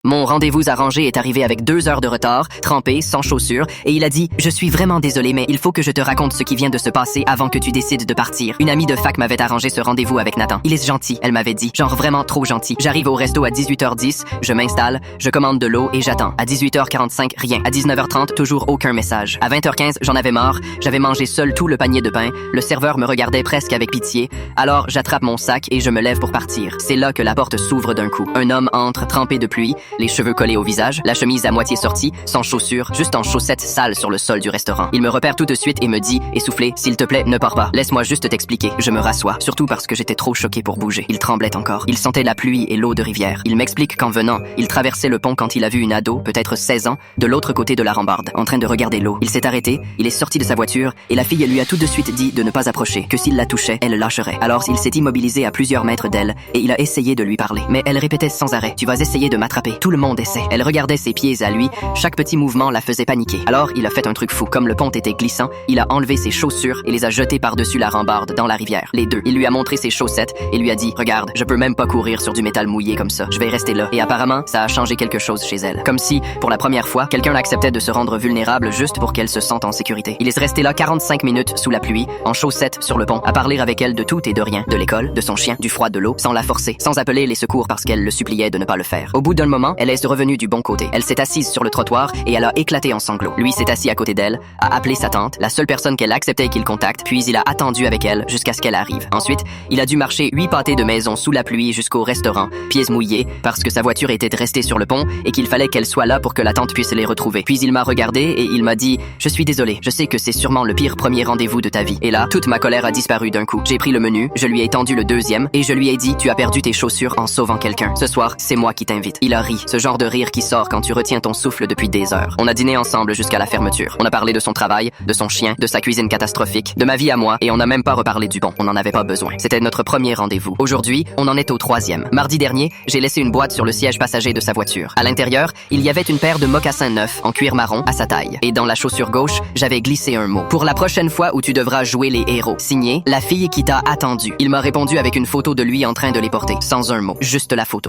Mon rendez-vous arrangé est arrivé avec 2 heures de retard, trempé, sans chaussures, et il a dit « Je suis vraiment désolé, mais il faut que je te raconte ce qui vient de se passer avant que tu décides de partir. » Une amie de fac m'avait arrangé ce rendez-vous avec Nathan. Il est gentil, elle m'avait dit, genre vraiment trop gentil. J'arrive au resto à 18h10, je m'installe, je commande de l'eau et j'attends. À 18h45, rien. À 19h30, toujours aucun message. À 20h15, j'en avais marre, j'avais mangé seul tout le panier de pain, le serveur me regardait presque avec pitié, alors j'attrape mon sac et je me lève pour partir. C'est là que la porte s'ouvre d'un coup. Un homme entre, trempé de pluie, les cheveux collés au visage, la chemise à moitié sortie, sans chaussures, juste en chaussettes sales sur le sol du restaurant. Il me repère tout de suite et me dit, essoufflé, s'il te plaît, ne pars pas. Laisse-moi juste t'expliquer. Je me rassois, surtout parce que j'étais trop choqué pour bouger. Il tremblait encore. Il sentait la pluie et l'eau de rivière. Il m'explique qu'en venant, il traversait le pont quand il a vu une ado, peut-être 16 ans, de l'autre côté de la rambarde, en train de regarder l'eau. Il s'est arrêté, il est sorti de sa voiture et la fille lui a tout de suite dit de ne pas approcher, que s'il la touchait, elle lâcherait. Alors il s'est immobilisé à plusieurs mètres d'elle et il a essayé de lui parler. Mais elle répétait sans arrêt, tu vas essayer de m'attraper. Tout le monde essaie. Elle regardait ses pieds à lui, chaque petit mouvement la faisait paniquer. Alors il a fait un truc fou. Comme le pont était glissant, il a enlevé ses chaussures et les a jetées par-dessus la rambarde dans la rivière. Les deux. Il lui a montré ses chaussettes et lui a dit, regarde, je peux même pas courir sur du métal mouillé comme ça. Je vais rester là. Et apparemment, ça a changé quelque chose chez elle. Comme si, pour la première fois, quelqu'un acceptait de se rendre vulnérable juste pour qu'elle se sente en sécurité. Il est resté là 45 minutes sous la pluie, en chaussettes sur le pont, à parler avec elle de tout et de rien, de l'école, de son chien, du froid de l'eau, sans la forcer, sans appeler les secours parce qu'elle le suppliait de ne pas le faire. Au bout d'un moment, elle est revenue du bon côté. Elle s'est assise sur le trottoir et elle a éclaté en sanglots. Lui s'est assis à côté d'elle, a appelé sa tante, la seule personne qu'elle acceptait qu'il contacte, puis il a attendu avec elle jusqu'à ce qu'elle arrive. Ensuite, il a dû marcher 8 pâtés de maison sous la pluie jusqu'au restaurant, pieds mouillés, parce que sa voiture était restée sur le pont et qu'il fallait qu'elle soit là pour que la tante puisse les retrouver. Puis il m'a regardé et il m'a dit « Je suis désolé, je sais que c'est sûrement le pire premier rendez-vous de ta vie. » Et là, toute ma colère a disparu d'un coup. J'ai pris le menu, je lui ai tendu le deuxième et je lui ai dit « Tu as perdu tes chaussures en sauvant quelqu'un. Ce soir, c'est moi qui t'invite. » Il a ri, ce genre de rire qui sort quand tu retiens ton souffle depuis des heures. On a dîné ensemble jusqu'à la fermeture. On a parlé de son travail, de son chien, de sa cuisine catastrophique, de ma vie à moi et on n'a même pas reparlé du pont. On n'en avait pas besoin. C'était notre premier rendez-vous. Aujourd'hui, on en est au 3e. Mardi dernier, j'ai laissé une boîte sur le siège passager de sa voiture. À l'intérieur, il y avait une paire de mocassins neufs en cuir marron à sa taille. Et dans la chaussure gauche, j'avais glissé un mot. Pour la prochaine fois où tu devras jouer les héros. Signé, la fille qui t'a attendu. Il m'a répondu avec une photo de lui en train de les porter. Sans un mot. Juste la photo.